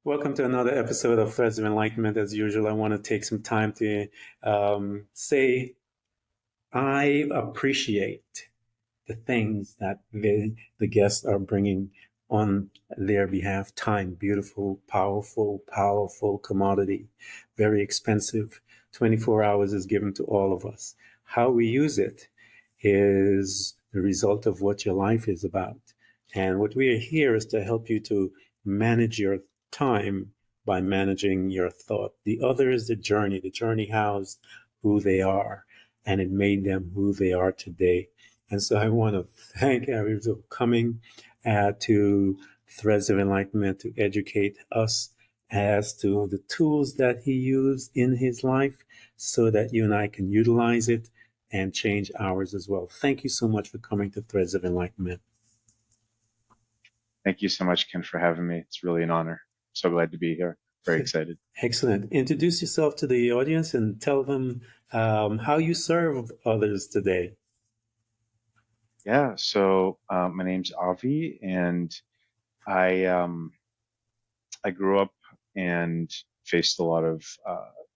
Welcome to another episode of Threads of Enlightenment. As usual, I want to take some time to say I appreciate the things that the guests are bringing on their behalf. Time, beautiful, powerful commodity, very expensive. 24 hours is given to all of us. How we use it is the result of what your life is about. And what we are here is to help you to manage your time by managing your thought. The other is the journey. The journey housed who they are, and it made them who they are today. And so I want to thank Abby for coming to Threads of Enlightenment to educate us as to the tools that he used in his life so that you and I can utilize it and change ours as well. Thank you so much for coming to Threads of Enlightenment. Thank you so much, Ken, for having me. It's really an honor. So glad to be here. Very excited. Excellent. Introduce yourself to the audience and tell them how you serve others today. Yeah, so my name's Avi, and I I grew up and faced a lot of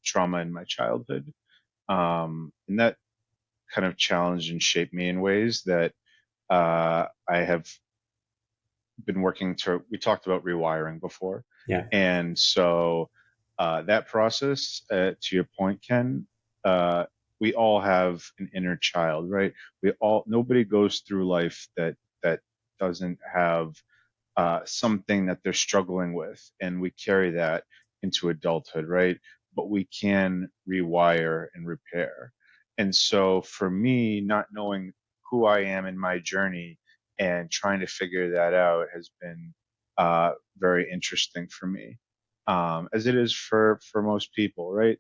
trauma in my childhood, and that kind of challenged and shaped me in ways that I have been working to. We talked about rewiring before, Yeah. and so that process, to your point, Ken, uh, we all have an inner child, right? Nobody goes through life that doesn't have something that they're struggling with, and we carry that into adulthood, right? But we can rewire and repair. And so for me, not knowing who I am in my journey and trying to figure that out has been very interesting for me, as it is for most people, right?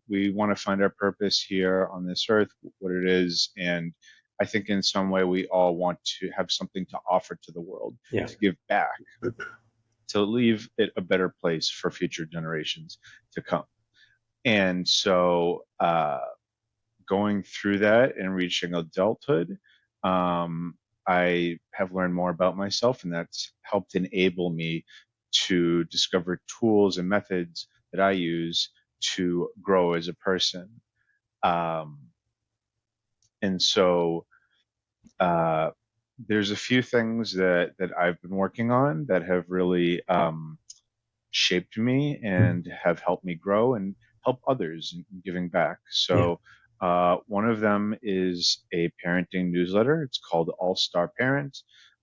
We want to find our purpose here on this earth, what it is, and I think in some way we all want to have something to offer to the world, Yeah. to give back, to leave it a better place for future generations to come. And so, going through that and reaching adulthood, um, I have learned more about myself, and that's helped enable me to discover tools and methods that I use to grow as a person. Um, and so, uh, there's a few things that I've been working on that have really shaped me and have helped me grow and help others in giving back. Yeah. So one of them is a parenting newsletter. It's called All Star Parent.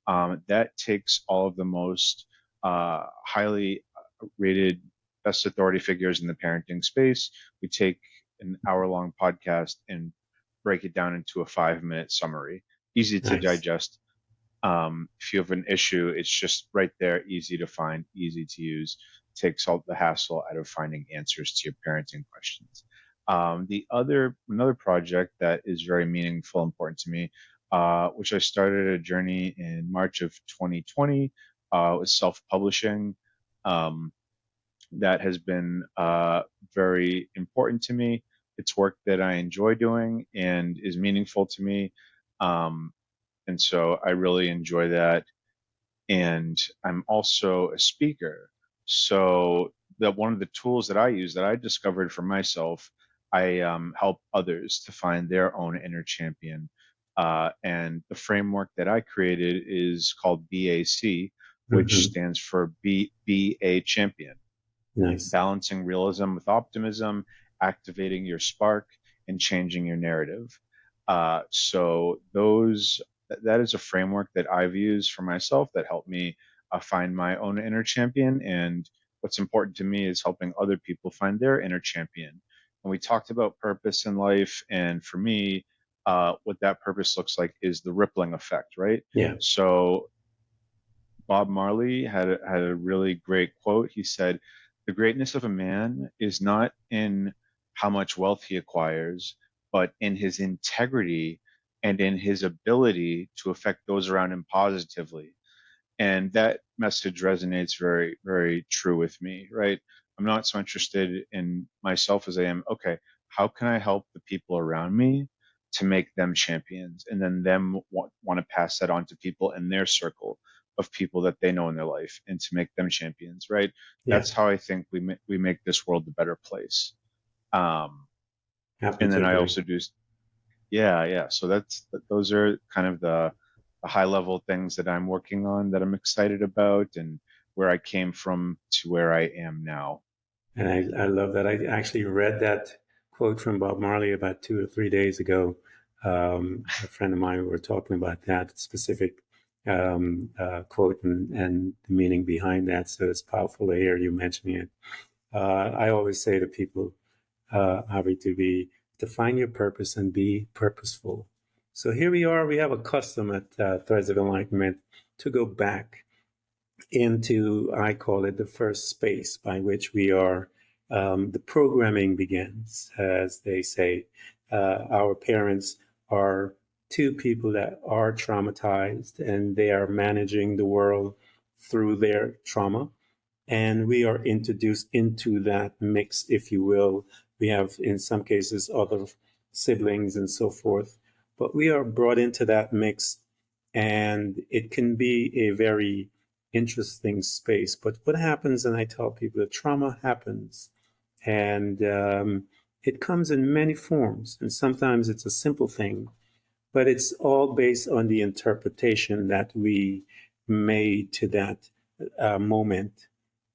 That takes all of the most highly rated best authority figures in the parenting space. We take an hour-long podcast and break it down into a 5-minute summary, easy to Nice. digest. If you have an issue, it's just right there, easy to find, easy to use, takes all the hassle out of finding answers to your parenting questions. Another project that is very meaningful, important to me, which I started a journey in March of 2020, was self-publishing. Um, that has been very important to me. It's work that I enjoy doing and is meaningful to me. Um, and so I really enjoy that. And I'm also a speaker. So that one of the tools that I use that I discovered for myself, I help others to find their own inner champion. And the framework that I created is called BAC, which Mm-hmm. stands for Be a Champion, Nice. balancing realism with optimism, activating your spark, and changing your narrative. So that is a framework that I've used for myself that helped me find my own inner champion. And what's important to me is helping other people find their inner champion. And we talked about purpose in life, and for me, what that purpose looks like is the rippling effect, right? Yeah. So Bob Marley had a really great quote. He said, "The greatness of a man is not in how much wealth he acquires, but in his integrity and in his ability to affect those around him positively." And that message resonates very, very true with me, right? I'm not so interested in myself as I am, okay, how can I help the people around me to make them champions and then them want to pass that on to people in their circle of people that they know in their life and to make them champions, right? Yeah, That's how I think we make this world a better place. Um, happen and to then I agree. also do, yeah, yeah. So those are kind of the high level things that I'm working on that I'm excited about, and where I came from to where I am now. And I love that. I actually read that quote from Bob Marley about 2 or 3 days ago. A friend of mine, we were talking about that specific quote and the meaning behind that. So it's powerful to hear you mentioning it. I always say to people, Avi, to find your purpose and be purposeful. So here we are. We have a custom at Threads of Enlightenment to go back into, I call it the first space by which we are, the programming begins, as they say. Our parents are two people that are traumatized and they are managing the world through their trauma. And we are introduced into that mix, if you will. We have, in some cases, other siblings and so forth, but we are brought into that mix, and it can be a very interesting space. But what happens, and I tell people, that trauma happens, and it comes in many forms, and sometimes it's a simple thing, but it's all based on the interpretation that we made to that moment.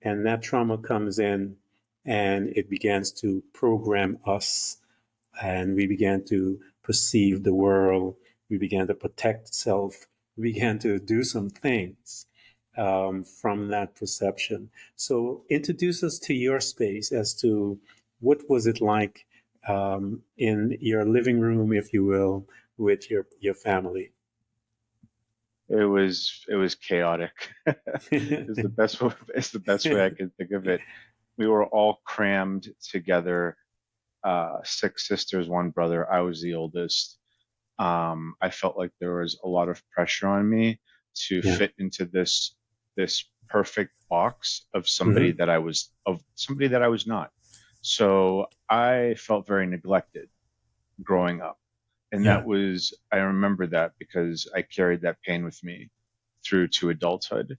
And that trauma comes in and it begins to program us, and we began to perceive the world. We began to protect self. We began to do some things from that perception. So introduce us to your space as to what was it like in your living room, if you will, with your family. It was chaotic. Is the best way, is the best way I can think of it. We were all crammed together, six sisters, one brother. I was the oldest. I felt like there was a lot of pressure on me to Yeah. fit into this perfect box Hmm. of somebody that I was not. So I felt very neglected growing up. And Yeah. I remember that because I carried that pain with me through to adulthood.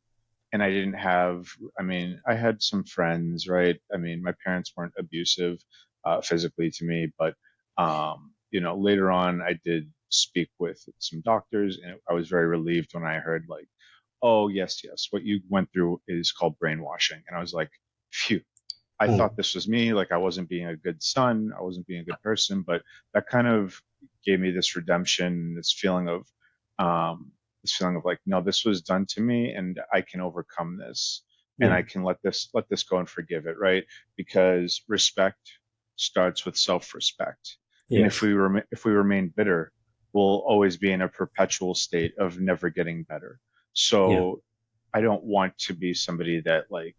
And I didn't have, I mean, I had some friends, right? I mean, my parents weren't abusive physically to me, but, later on I did speak with some doctors, and I was very relieved when I heard, like, oh, yes, yes, what you went through is called brainwashing. And I was like, phew, I Oh, thought this was me. Like, I wasn't being a good son. I wasn't being a good person, but that kind of gave me this redemption, this feeling of like, no, this was done to me and I can overcome this and yeah. I can let this go and forgive it. Right. Because respect starts with self-respect. And Yes. if we remain bitter, we'll always be in a perpetual state of never getting better. Yeah. So I don't want to be somebody that, like,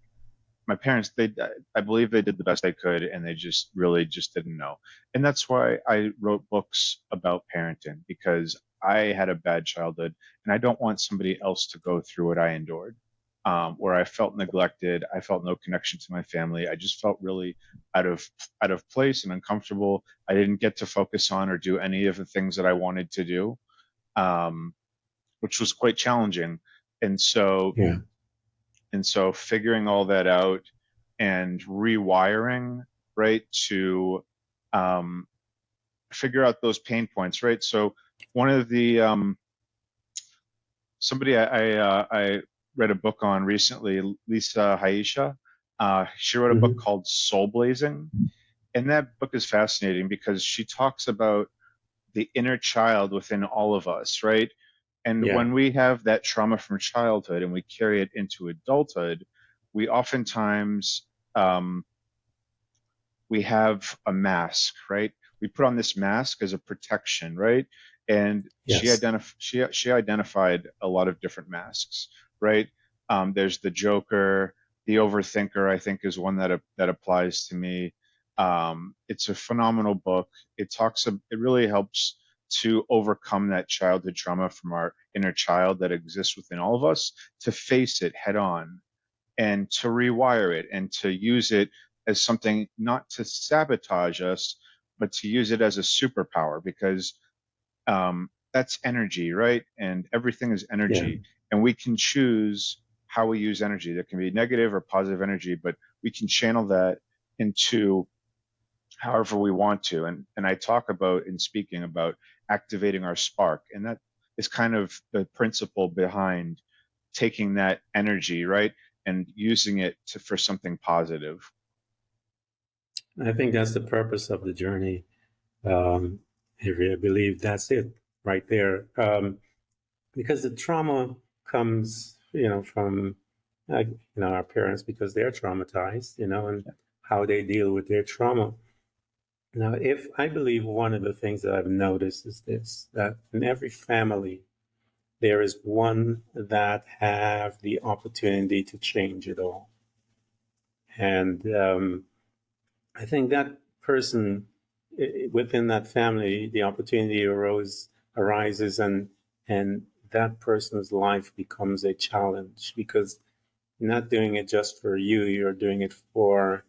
my parents, I believe they did the best they could, and they just really just didn't know. And that's why I wrote books about parenting, because I had a bad childhood and I don't want somebody else to go through what I endured. Where I felt neglected, I felt no connection to my family. I just felt really out of out of place and uncomfortable. I didn't get to focus on or do any of the things that I wanted to do, um, which was quite challenging. And so Yeah. figuring all that out and rewiring, right, to um, figure out those pain points, right? So one of the somebody I read a book on recently, Lisa Haisha. She wrote a book Hmm. called Soul Blazing, and that book is fascinating because she talks about the inner child within all of us, right? And Yeah. when we have that trauma from childhood and we carry it into adulthood, we oftentimes um, we have a mask, right? We put on this mask as a protection, right? And Yes. she identified a lot of different masks, right? There's the Joker, the Overthinker. I think is one that applies to me. It's a phenomenal book. It really helps to overcome that childhood trauma from our inner child that exists within all of us, to face it head on and to rewire it and to use it as something not to sabotage us, but to use it as a superpower, because that's energy, right? And everything is Yeah. energy. and we can choose how we use energy. That can be negative or positive energy, but we can channel that into however we want to. And I talk about in speaking about activating our spark, and that is kind of the principle behind taking that energy, right, and using it for something positive. I think that's the purpose of the journey. Um, I really believe that's it right there. Because the trauma comes, from our parents because they're traumatized, and how they deal with their trauma. Now, if I believe one of the things that I've noticed is this, that in every family, there is one that have the opportunity to change it all. And I think that person within that family, the opportunity arises, and that person's life becomes a challenge because you're not doing it just for you, you're doing it for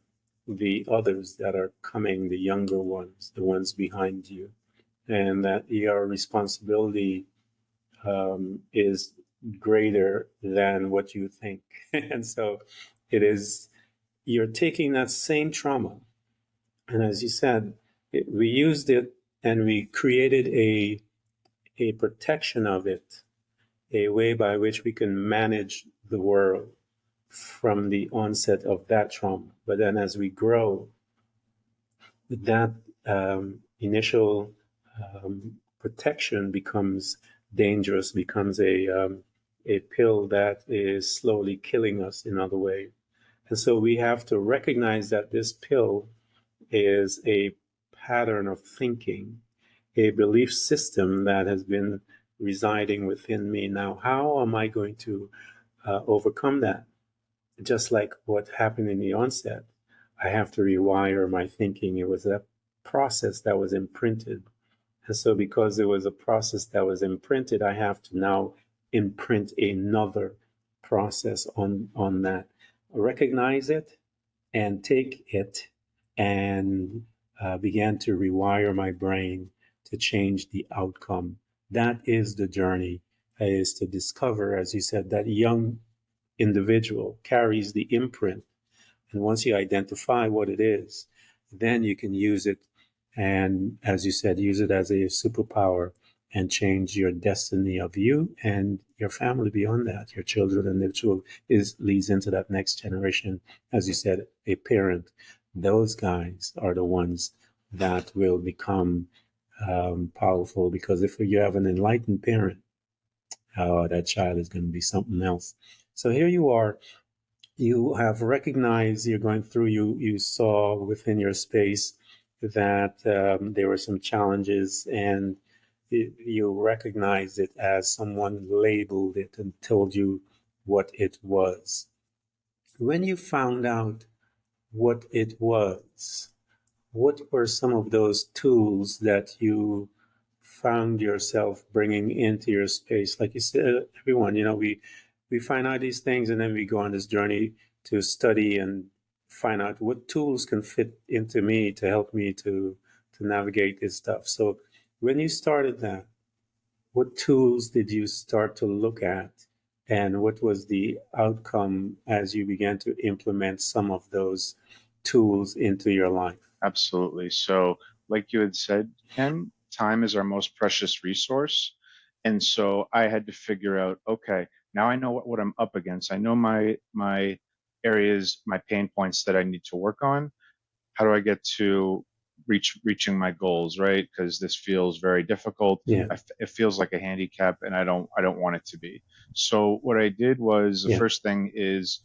the others that are coming, the younger ones, the ones behind you, and that your responsibility is greater than what you think. And so it is, you're taking that same trauma. And as you said, we used it and we created a protection of it, a way by which we can manage the world from the onset of that trauma. But then as we grow, that initial protection becomes dangerous, becomes a pill that is slowly killing us in other ways. And so we have to recognize that this pill is a pattern of thinking, a belief system that has been residing within me. Now, how am I going to overcome that? Just like what happened in the onset, I have to rewire my thinking. It was a process that was imprinted. And so, because it was a process that was imprinted, I have to now imprint another process on that. Recognize it and take it and began to rewire my brain to change the outcome. That is the journey, is to discover, as you said, that young individual carries the imprint. And once you identify what it is, then you can use it. And as you said, use it as a superpower and change your destiny of you and your family beyond that, your children and their children is leads into that next generation. As you said, a parent, those guys are the ones that will become powerful because if you have an enlightened parent, that child is going to be something else. So here you are, you have recognized, you're going through, you saw within your space that there were some challenges, and you recognized it as someone labeled it and told you what it was. When you found out what it was, what were some of those tools that you found yourself bringing into your space? Like you said, everyone, we find out these things and then we go on this journey to study and find out what tools can fit into me to help me to navigate this stuff. So when you started that, what tools did you start to look at? And what was the outcome as you began to implement some of those tools into your life? Absolutely. So, like you had said, Ken, time is our most precious resource. And so I had to figure out, okay, now I know what I'm up against. I know my areas, my pain points that I need to work on. How do I get to reaching my goals, right? Because this feels very difficult. Yeah, It feels like a handicap, and I don't want it to be. So what I did was the yeah, first thing is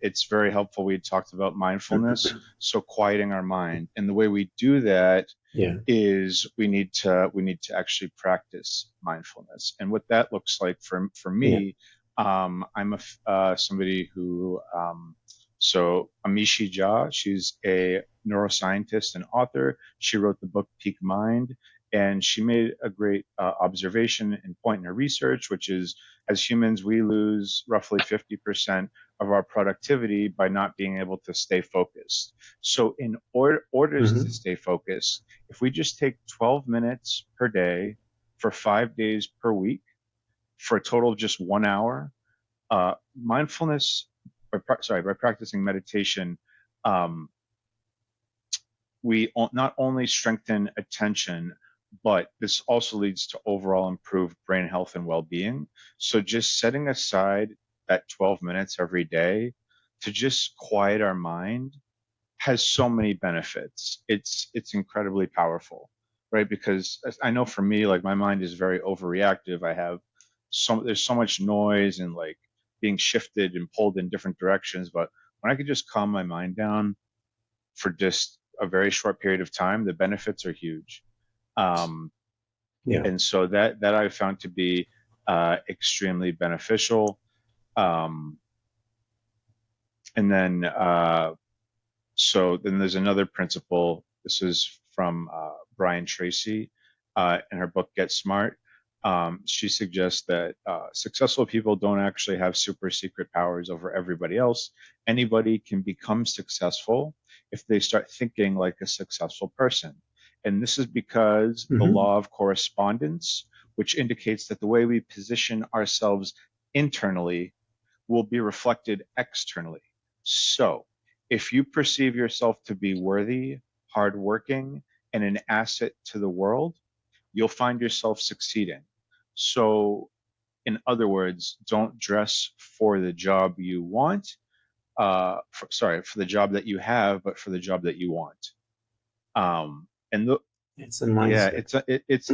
it's very helpful. We had talked about mindfulness, so quieting our mind, and the way we do that yeah, is we need to actually practice mindfulness, and what that looks like for yeah. me, I'm somebody who so Amishi Jha, she's a neuroscientist and author. She wrote the book Peak Mind, and she made a great observation and point in her research, which is as humans we lose roughly 50% of our productivity by not being able to stay focused. So in order to Hmm. stay focused, if we just take 12 minutes per day for 5 days per week, for a total of just 1 hour. Mindfulness, by practicing meditation, um, we not only strengthen attention, but this also leads to overall improved brain health and well-being. So just setting aside that 12 minutes every day to just quiet our mind has so many benefits. It's incredibly powerful, right? Because I know for me, like my mind is very overreactive. There's so much noise and like being shifted and pulled in different directions. But when I could just calm my mind down for just a very short period of time, the benefits are huge. Um, Yeah. and so that I've found to be extremely beneficial. Um, and then So then there's another principle. This is from Brian Tracy in her book Get Smart. She suggests that successful people don't actually have super secret powers over everybody else. Anybody can become successful if they start thinking like a successful person. And this is because the Hmm. law of correspondence, which indicates that the way we position ourselves internally will be reflected externally. So, if you perceive yourself to be worthy, hardworking, and an asset to the world, you'll find yourself succeeding. So, in other words, don't dress for the job you want. For the job that you have, but for the job that you want. And It's a yeah, mindset. it's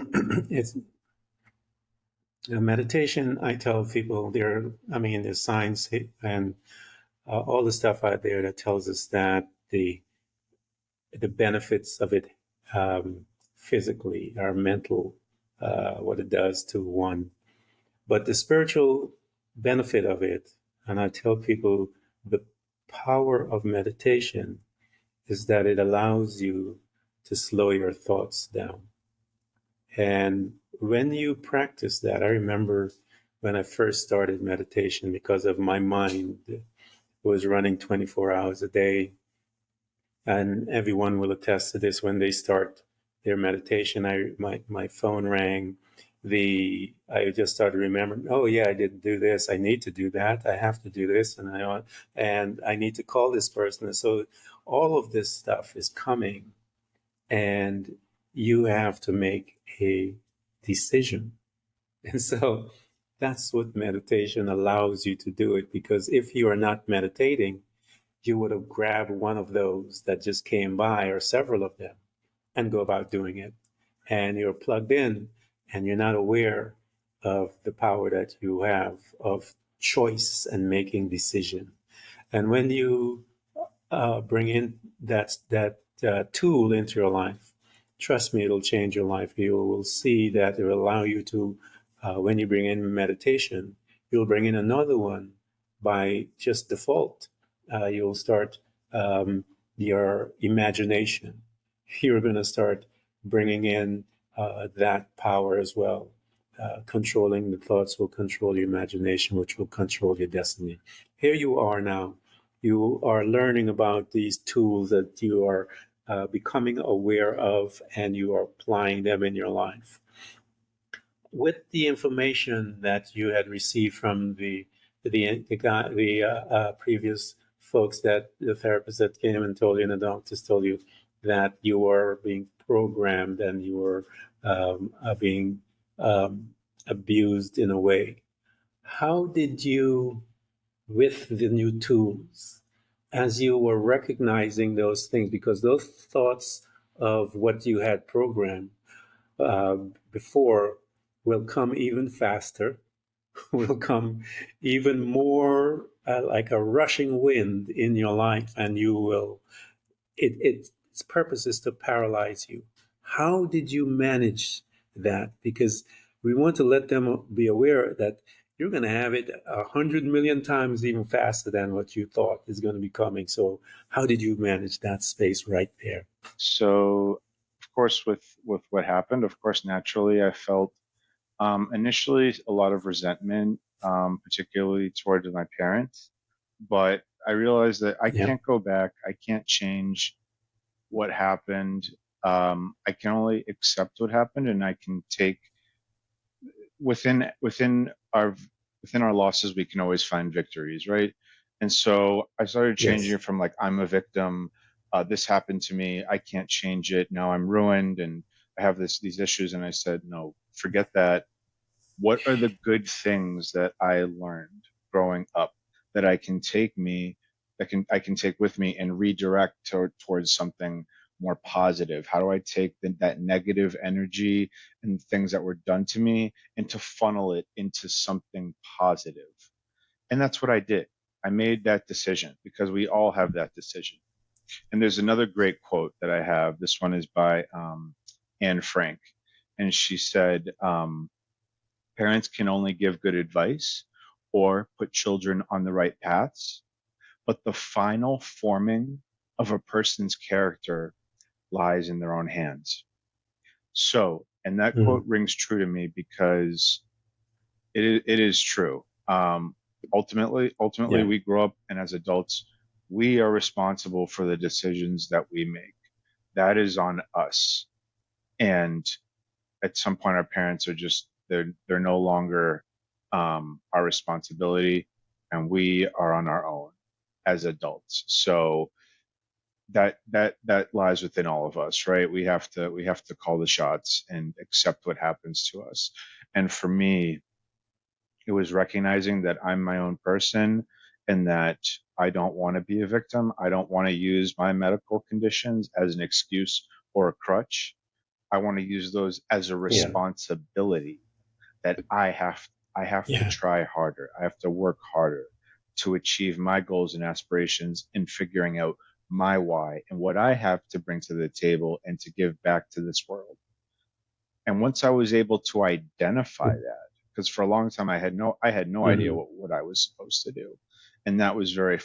It's meditation. I tell people I mean, there's science and all the stuff out there that tells us that the benefits of it, um, physically, our mental, what it does to one. But the spiritual benefit of it, and I tell people the power of meditation is that it allows you to slow your thoughts down. And when you practice that, I remember when I first started meditation, because of my mind was running 24 hours a day, and everyone will attest to this. When they start their meditation, my phone rang. I just started remembering, oh yeah, I didn't do this, I need to do that, I have to do this, and I need to call this person. And so all of this stuff is coming, and you have to make a decision. And so that's what meditation allows you to do it, because if you are not meditating, you would have grabbed one of those that just came by, or several of them, and go about doing it. And you're plugged in, and you're not aware of the power that you have of choice and making decision. And when you bring in that tool into your life, trust me, it'll change your life. You will see that it will allow you to, when you bring in meditation, you'll bring in another one by just default. You'll start, your imagination. You're going to start bringing in that power as well. Controlling the thoughts will control your imagination, which will control your destiny. Here you are now. You are learning about these tools that you are becoming aware of, and you are applying them in your life. With the information that you had received from the previous folks, that the therapist that came and told you, and the doctors told you that you were being programmed and you were being abused in a way. How did you, with the new tools, as you were recognizing those things, because those thoughts of what you had programmed uh, before will come even faster, will come even more like a rushing wind in your life, and you will, its purpose is to paralyze you. How did you manage that? Because we want to let them be aware that you're going to have it 100 million times even faster than what you thought is going to be coming. So, how did you manage that space right there? so of course with what happened. Of course, naturally, I felt initially a lot of resentment, particularly towards my parents. But I realized that I Yeah, can't go back. I can't change what happened. I can only accept what happened, and I can take within our within our losses we can always find victories, right? And so I started changing Yes. it from like I'm a victim, this happened to me, I can't change it, now I'm ruined and I have these issues. And I said, no, forget that. What are the good things that I learned growing up that I can take with me and redirect towards something more positive? How do I take that negative energy and things that were done to me and to funnel it into something positive? And that's what I did. I made that decision because we all have that decision. And there's another great quote that I have. This one is by Anne Frank. And she said, parents can only give good advice or put children on the right paths, but the final forming of a person's character lies in their own hands. So, and that quote Mm. rings true to me because it is true. Ultimately, Yeah. we grow up, and as adults, we are responsible for the decisions that we make. That is on us. And at some point, our parents are just they're no longer our responsibility, and we are on our own as adults. So that lies within all of us, right? We have to call the shots and accept what happens to us. And for me, it was recognizing that I'm my own person and that I don't want to be a victim. I don't want to use my medical conditions as an excuse or a crutch. I want to use those as a Yeah. responsibility that I have to Yeah. try harder. I have to work harder to achieve my goals and aspirations in figuring out my why and what I have to bring to the table and to give back to this world. And once I was able to identify that, because for a long time I had no idea Mm-hmm. what I was supposed to do, and that was very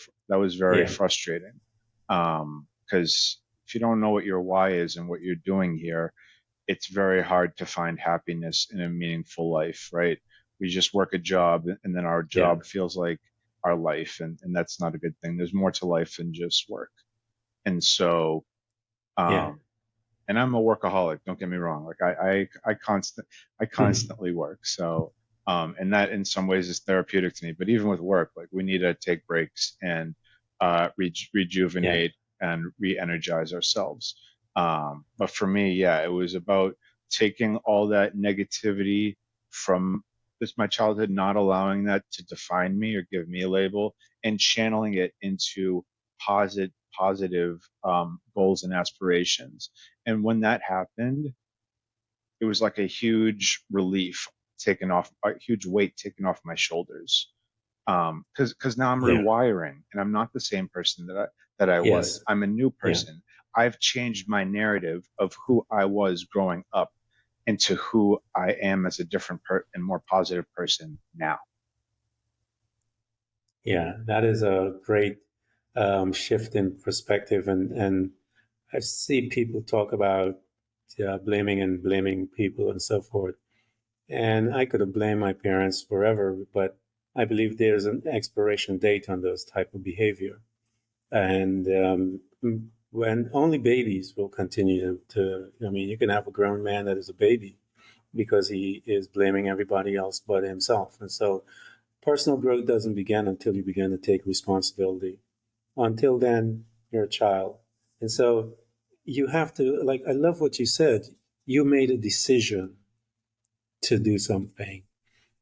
Yeah. frustrating. Because if you don't know what your why is and what you're doing here, it's very hard to find happiness in a meaningful life, right? We just work a job and then our Yeah. job feels like our life, and that's not a good thing. There's more to life than just work. And so, Yeah. um, and I'm a workaholic. Don't get me wrong. Like I Mm. constantly work. So, and that in some ways is therapeutic to me. But even with work, like we need to take breaks and Yeah. rejuvenate and re-energize ourselves. But for me, yeah, it was about taking all that negativity from this my childhood, not allowing that to define me or give me a label, and channeling it into positive goals and aspirations. And when that happened, it was like a huge relief taken off, a huge weight taken off my shoulders. Because now I'm Yeah. rewiring, and I'm not the same person that I was. Yes. I'm a new Yeah. person. I've changed my narrative of who I was growing up into who I am as a different and more positive person now. Yeah. That is a great shift in perspective, and I see people talk about blaming and blaming people and so forth. And I could have blamed my parents forever, but I believe there's an expiration date on those type of behavior. And when only babies will continue I mean, you can have a grown man that is a baby because he is blaming everybody else but himself. And so personal growth doesn't begin until you begin to take responsibility. Until then, you're a child. And so you have to, like, I love what you said. You made a decision to do something.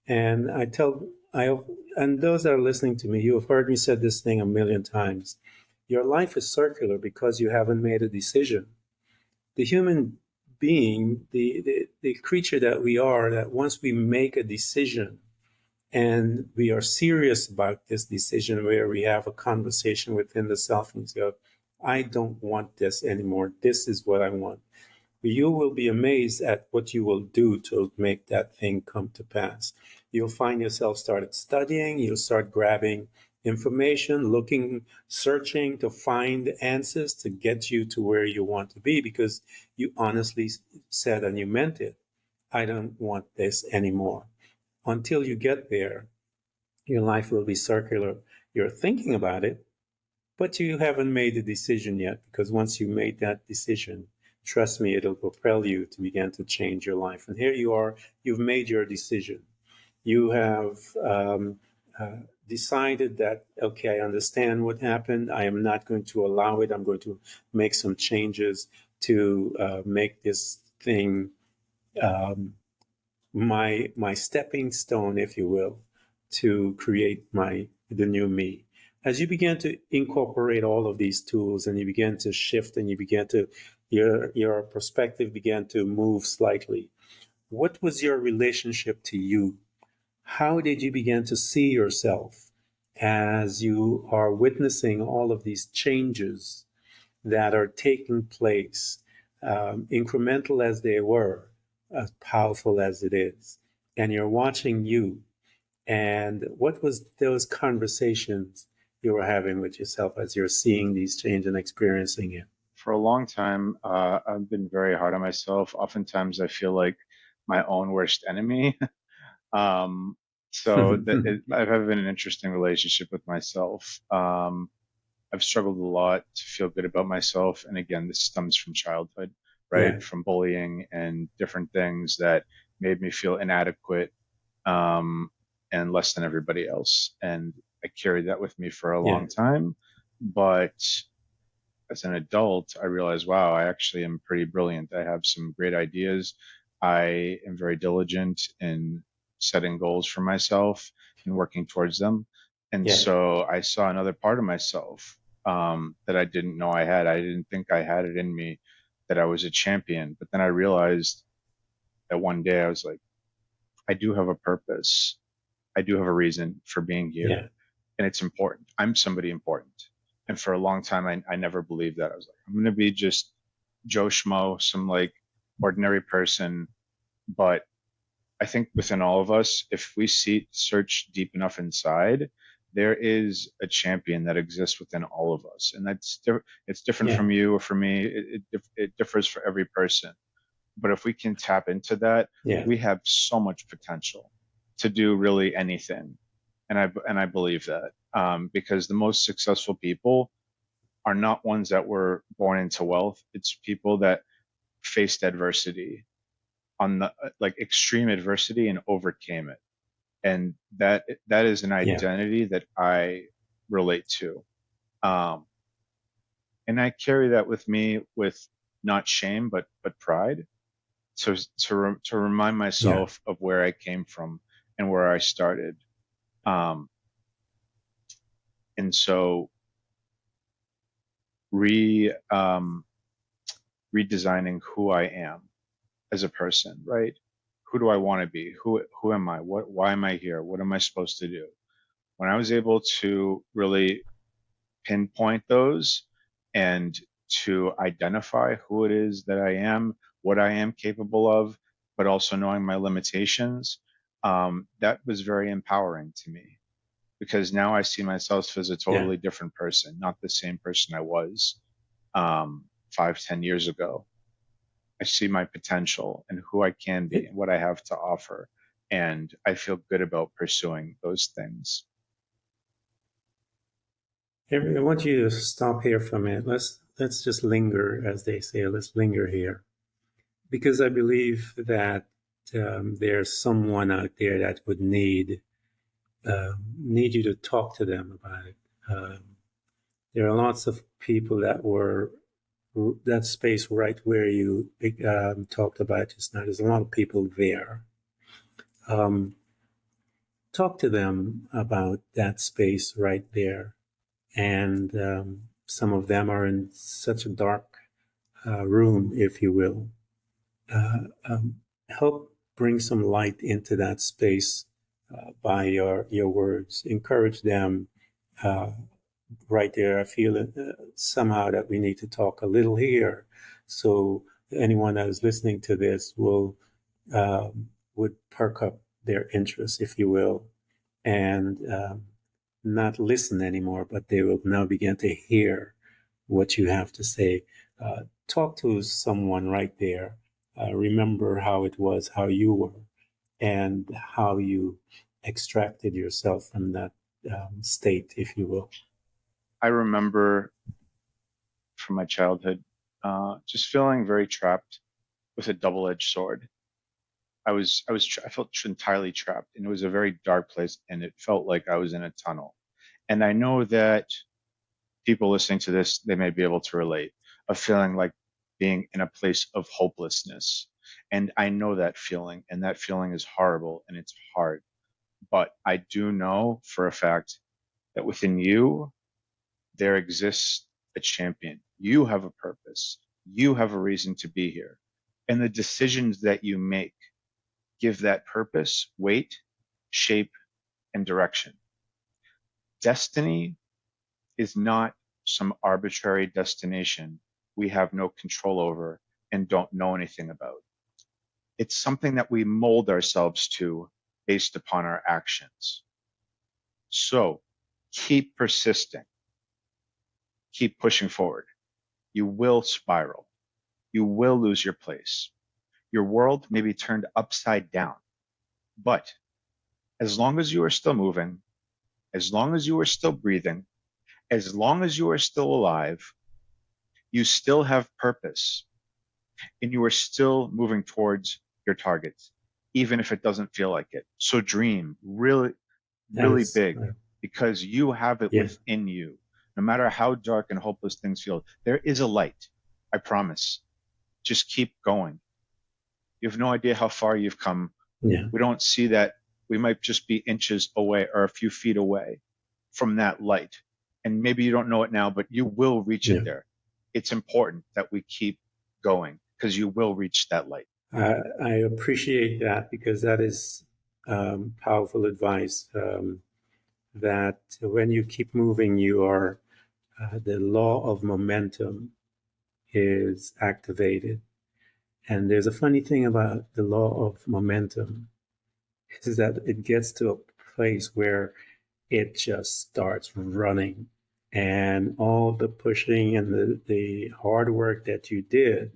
And and those that are listening to me, you have heard me said this thing a million times. Your life is circular because you haven't made a decision. The human being, the creature that we are, that once we make a decision and we are serious about this decision, where we have a conversation within the self and go, I don't want this anymore. This is what I want. You will be amazed at what you will do to make that thing come to pass. You'll find yourself started studying, you'll start grabbing information, looking, searching to find answers to get you to where you want to be because you honestly said and you meant it. I don't want this anymore. Until you get there, your life will be circular. You're thinking about it, but you haven't made the decision yet because once you made that decision, trust me, it'll propel you to begin to change your life. And here you are, you've made your decision. You have uh, decided that, okay, I understand what happened. I am not going to allow it. I'm going to make some changes to make this thing um, my stepping stone, if you will, to create the new me. As you begin to incorporate all of these tools, and you begin to shift, and you begin to your perspective began to move slightly. What was your relationship to you? How did you begin to see yourself as you are witnessing all of these changes that are taking place, incremental as they were, as powerful as it is? And you're watching you. And what was those conversations you were having with yourself as you're seeing these changes and experiencing it? For a long time, I've been very hard on myself. Oftentimes, I feel like my own worst enemy. Um, I've had an interesting relationship with myself. I've struggled a lot to feel good about myself. And again, this stems from childhood, Yeah, right? From bullying and different things that made me feel inadequate, um, and less than everybody else. And I carried that with me for a yeah, long time. But as an adult, I realized, wow, I actually am pretty brilliant. I have some great ideas. I am very diligent in setting goals for myself and working towards them. And yeah, so I saw another part of myself, that I didn't know I had. I didn't think I had it in me, that I was a champion. But then I realized that one day I was like, I do have a purpose. I do have a reason for being yeah, here, and it's important. I'm somebody important. And for a long time, I never believed that. I was like, I'm going to be just Joe Schmo, some like ordinary person. But I think within all of us, if we search deep enough inside, there is a champion that exists within all of us. And it's different yeah, from you or for me. It differs for every person. But if we can tap into that, yeah, we have so much potential to do really anything. And I believe that, because the most successful people are not ones that were born into wealth. It's people that faced adversity, on the like extreme adversity, and overcame it. And that is an yeah, identity that I relate to. Um, and I carry that with me, with not shame, but pride. So to remind yeah, myself of where I came from and where I started. Um, and so re redesigning who I am as a person, right? Who do I want to be? Who am I? Why am I here? What am I supposed to do? When I was able to really pinpoint those, and to identify who it is that I am, what I am capable of, but also knowing my limitations, that was very empowering to me, because now I see myself as a yeah. totally different person, not the same person I was, 5, 10 years ago. I see my potential and who I can be It, and what I have to offer. And I feel good about pursuing those things. I want you to stop here for a minute. Let's just linger, as they say. Let's linger here, because I believe that there's someone out there that would need you to talk to them about it. There are lots of people that were that space right where you talked about just now. There's a lot of people there. Um, Talk to them about that space right there. And some of them are in such a dark room, if you will. Uh, um, Help bring some light into that space by your words. Encourage them uh, right there. I feel somehow that we need to talk a little here, so anyone that is listening to this would perk up their interest, if you will, and not listen anymore, but they will now begin to hear what you have to say. Talk to someone right there. Remember how it was, how you were, and how you extracted yourself from that state, if you will. I remember from my childhood, just feeling very trapped with a double edged sword. I felt entirely trapped, and it was a very dark place, and it felt like I was in a tunnel. And I know that people listening to this, they may be able to relate, of feeling like being in a place of hopelessness. And I know that feeling, and that feeling is horrible and it's hard. But I do know for a fact that within you, there exists a champion. You have a purpose. You have a reason to be here. And the decisions that you make give that purpose weight, shape, and direction. Destiny is not some arbitrary destination we have no control over and don't know anything about. It's something that we mold ourselves to based upon our actions. So keep persisting, keep pushing forward. You will spiral. You will lose your place. Your world may be turned upside down. But as long as you are still moving, as long as you are still breathing, as long as you are still alive, you still have purpose and you are still moving towards your targets, even if it doesn't feel like it. So dream really, really That's big because you have it yeah, within you. No matter how dark and hopeless things feel, there is a light. I promise. Just keep going. You have no idea how far you've come. yeah, We don't see that. We might just be inches away or a few feet away from that light. And maybe you don't know it now, but you will reach it yeah. there. It's important that we keep going because you will reach that light. I appreciate that because that is powerful advice. That when you keep moving, you are the law of momentum is activated. And there's a funny thing about the law of momentum is that it gets to a place where it just starts running. And all the pushing and the hard work that you did,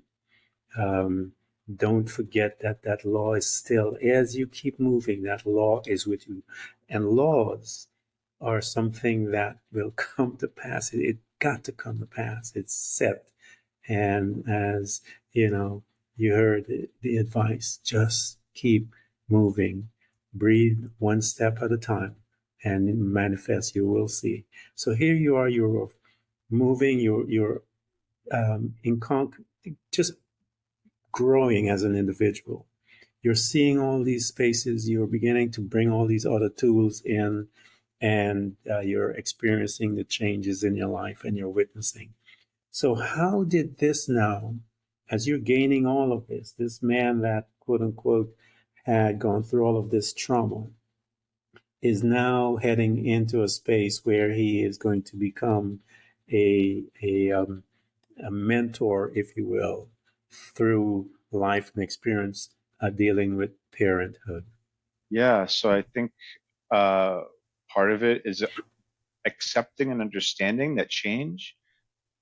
um, don't forget that that law is still, as you keep moving, that law is with you. And laws are something that will come to pass. It got to come to pass. It's set. And as you know, you heard the advice, just keep moving, breathe one step at a time, and manifest. You will see. So here you are. You're moving. You're in just growing as an individual. You're seeing all these spaces. You're beginning to bring all these other tools in, and you're experiencing the changes in your life, and you're witnessing. So, how did this now, as you're gaining all of this man that quote unquote had gone through all of this trauma, is now heading into a space where he is going to become a mentor, if you will, through life and experience dealing with parenthood? Yeah, so I think uh, part of it is accepting and understanding that change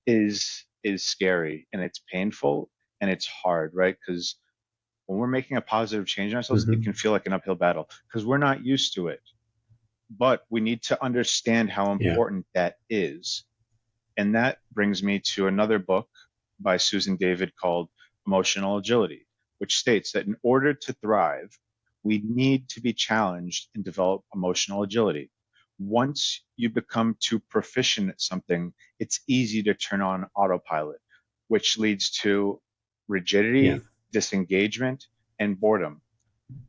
is scary and it's painful and it's hard, right? Because when we're making a positive change in ourselves, it Mm-hmm. can feel like an uphill battle because we're not used to it. But we need to understand how Yeah. important that is. And that brings me to another book by Susan David called Emotional Agility, which states that in order to thrive, we need to be challenged and develop emotional agility. Once you become too proficient at something, it's easy to turn on autopilot, which leads to Yeah. rigidity, disengagement, and boredom.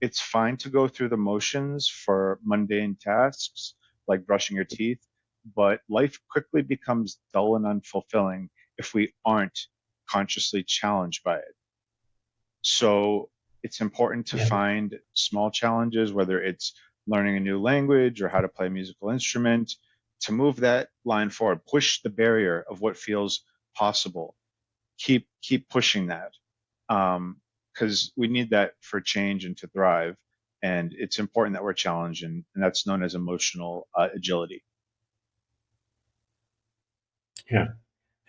It's fine to go through the motions for mundane tasks like brushing your teeth, but life quickly becomes dull and unfulfilling if we aren't consciously challenged by it. So it's important to Yeah. find small challenges, whether it's learning a new language or how to play a musical instrument, to move that line forward, push the barrier of what feels possible. Keep pushing that because we need that for change and to thrive. And it's important that we're challenged, and that's known as emotional agility. Yeah.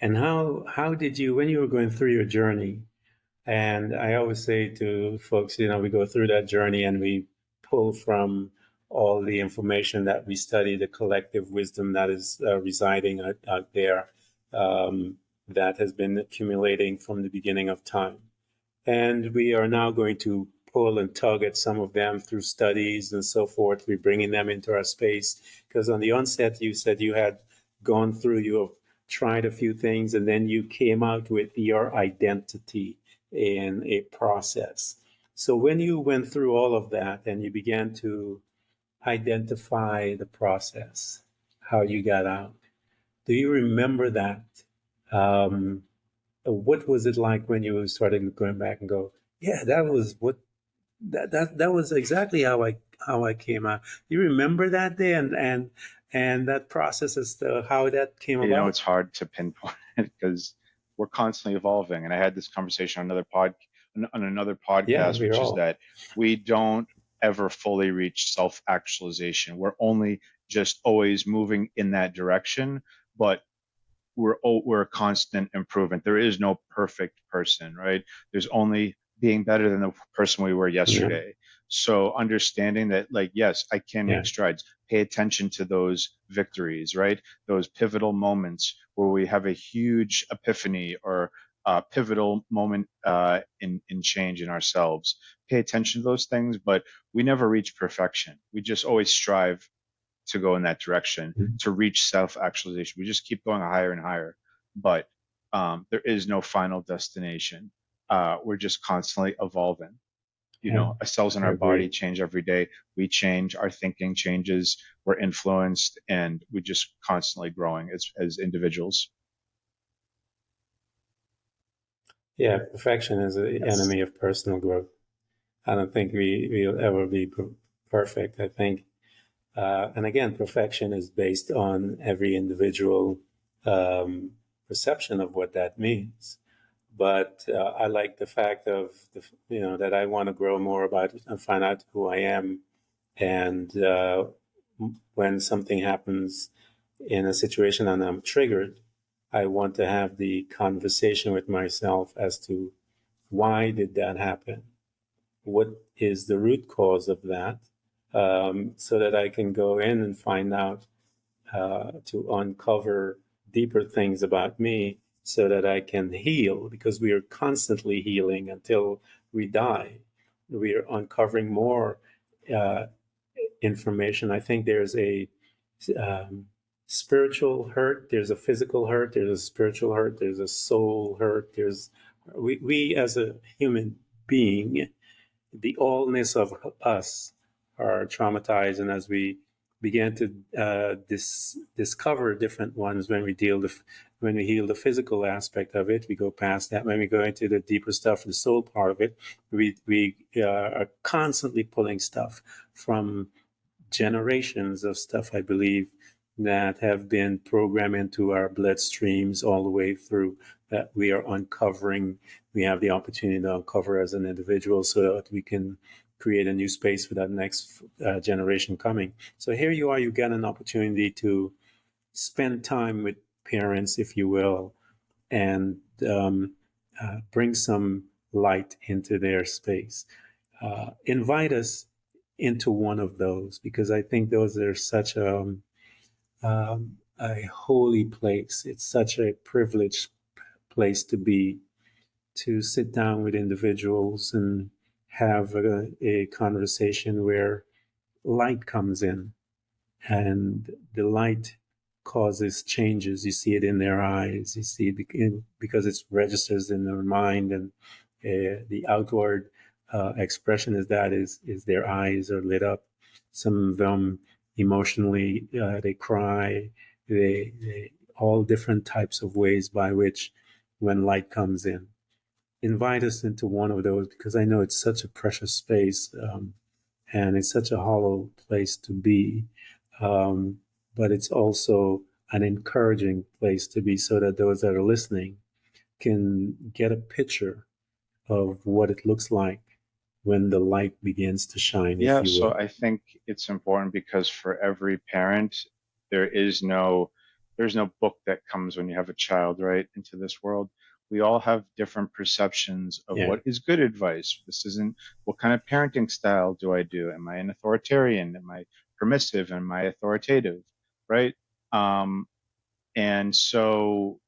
And how did you, when you were going through your journey? And I always say to folks, we go through that journey and we pull from all the information that we study, the collective wisdom that is residing out there, that has been accumulating from the beginning of time. And we are now going to pull and tug at some of them through studies and so forth. We're bringing them into our space because on the onset, you said you had gone through, you have tried a few things, and then you came out with your identity in a process. So when you went through all of that and you began to identify the process, how you got out, do you remember that? Um, what was it like when you started going back and go, yeah, that was what that was exactly how I came out. You remember that day and that process as to how that came You know, about? it's hard to pinpoint it because we're constantly evolving. And I had this conversation on another Yeah, podcast, we're which is all. that we don't ever fully reach self-actualization. We're only just always moving in that direction, but we're a constant improvement. There is no perfect person, right? There's only being better than the person we were Yeah, yesterday. So understanding that, like, yes, I can yeah. make strides. Pay attention to those victories, right? Those pivotal moments where we have a huge epiphany or a pivotal moment in change in ourselves. Pay attention to those things, but we never reach perfection. We just always strive to go in that direction Mhm. to reach self actualization. We just keep going higher and higher, but there is no final destination. We're just constantly evolving. You Yeah, know, cells in I our body agree. change every day. We change, our thinking changes, we're influenced, and we just constantly growing as individuals. Yeah, perfection is the Yes. enemy of personal growth. I don't think we'll ever be perfect. I think, and again, perfection is based on every individual um, perception of what that means. But I like the fact of that I want to grow more about it and find out who I am. And when something happens in a situation and I'm triggered, I want to have the conversation with myself as to why did that happen? What is the root cause of that? So that I can go in and find out to uncover deeper things about me so that I can heal because we are constantly healing until we die. We are uncovering more uh, information. I think there's a um, spiritual hurt, there's a physical hurt, there's a spiritual hurt, there's a soul hurt. We as a human being, the allness of us are traumatized, and as we began to discover different ones when we heal the physical aspect of it, we go past that. When we go into the deeper stuff, the soul part of it, we are constantly pulling stuff from generations of stuff, I believe, that have been programmed into our bloodstreams all the way through that we are uncovering. We have the opportunity to uncover as an individual so that we can create a new space for that next generation coming. So here you are, you get an opportunity to spend time with parents, if you will, and bring some light into their space. Invite us into one of those because I think those are such a holy place. It's such a privileged place to be, to sit down with individuals and have a conversation where light comes in and the light causes changes. You see it in their eyes. You see it because it registers in their mind, and the outward expression is that is their eyes are lit up. Some of them emotionally they cry. They all different types of ways by which when light comes in. Invite us into one of those because I know it's such a precious space. And it's such a hollow place to be. Um, but it's also an encouraging place to be so that those that are listening can get a picture of what it looks like when the light begins to shine, if Yeah, you so will. I think it's important because for every parent, there is no there's no book that comes when you have a child, right, into this world. We all have different perceptions of Yeah. what is good advice. This isn't what kind of parenting style do I do? Am I an authoritarian? Am I permissive? Am I authoritative? Right? Um, and so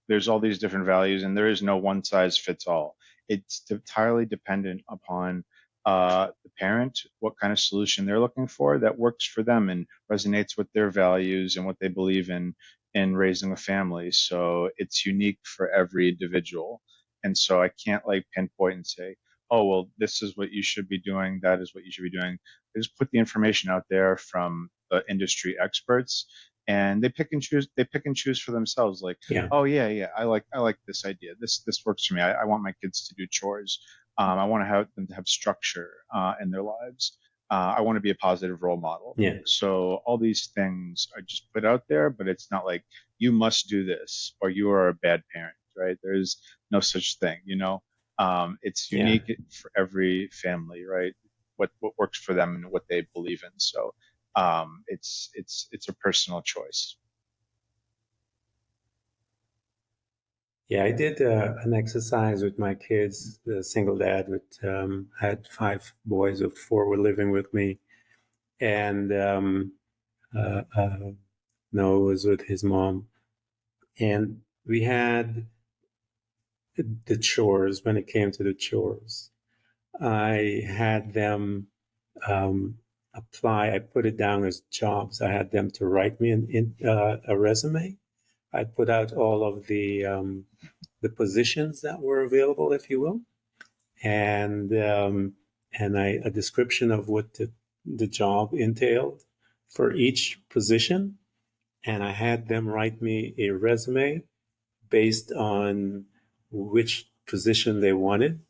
there's all these different values and there is no one size fits all. It's entirely dependent upon the parent what kind of solution they're looking for that works for them and resonates with their values and what they believe in raising a family. So it's unique for every individual. And so I can't like pinpoint and say, oh, well, this is what you should be doing. That is what you should be doing. I just put the information out there from the industry experts and they pick and choose for themselves. Like, Yeah, oh yeah, I like this idea. This works for me. I want my kids to do chores. I want to have them to have structure in their lives. I want to be a positive role model. yeah, So all these things are just put out there, but it's not like you must do this or you are a bad parent, right? There's no such thing, you know. It's yeah. unique for every family, right? What works for them and what they believe in. So it's a personal choice. Yeah, I did an exercise with my kids, the single dad with I had 5 boys, of 4 were living with me, and uh, uh, Noah was with his mom, and we had the chores. When it came to the chores, I had them apply. I put it down as jobs. I had them to write me a resume. I put out all of the positions that were available, if you will, and a description of what the job entailed for each position, and I had them write me a resume based on which position they wanted,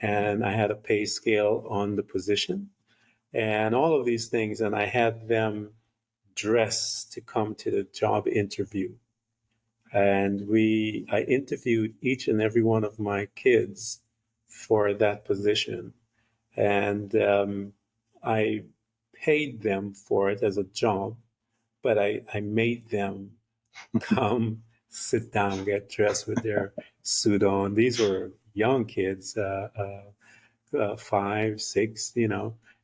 and I had a pay scale on the position, and all of these things, and I had them dress to come to the job interview. And I interviewed each and every one of my kids for that position, and I paid them for it as a job, but I made them come sit down, get dressed with their suit on. These were young kids, 5, 6,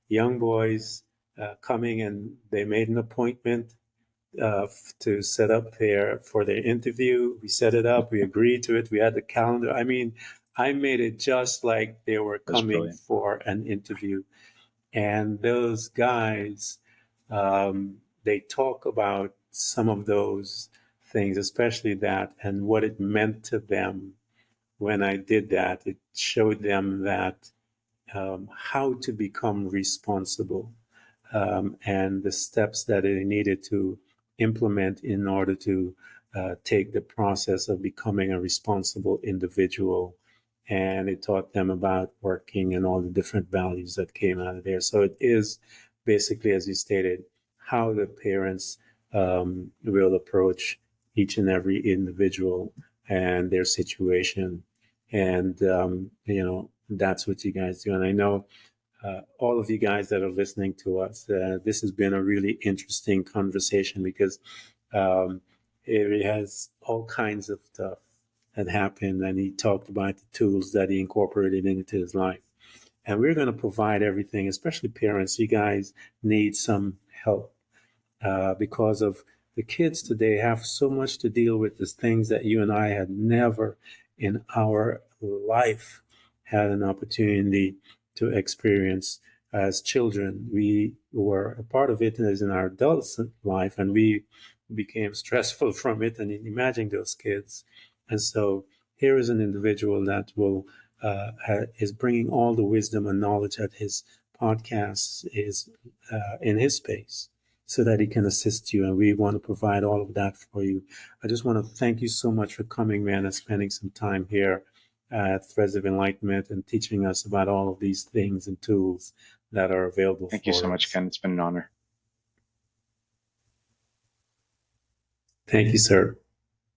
young boys coming, and they made an appointment to set up there for their interview. We set it up, we agreed to it, we had the calendar. I mean, I made it just like they were That's coming brilliant. for an interview. And those guys, they talk about some of those things, especially that, and what it meant to them when I did that. It showed them that how to become responsible, and the steps that they needed to implement in order to take the process of becoming a responsible individual. And it taught them about working and all the different values that came out of there. So it is basically, as you stated, how the parents will approach each and every individual and their situation. And, that's what you guys do. And I know all of you guys that are listening to us. This has been a really interesting conversation because um, it has all kinds of stuff that happened, and he talked about the tools that he incorporated into his life. And we're going to provide everything, especially parents. You guys need some help because of the kids today have so much to deal with, the things that you and I had never in our life had an opportunity to experience as children. We were a part of it as in our adult life, and we became stressful from it. And imagine those kids. And so here is an individual that is bringing all the wisdom and knowledge that his podcast is in his space, so that he can assist you. And we want to provide all of that for you. I just want to thank you so much for coming, man, and spending some time here at Threads of Enlightenment and teaching us about all of these things and tools that are available Thank you so for much, us. Ken. It's been an honor. Thank you, sir.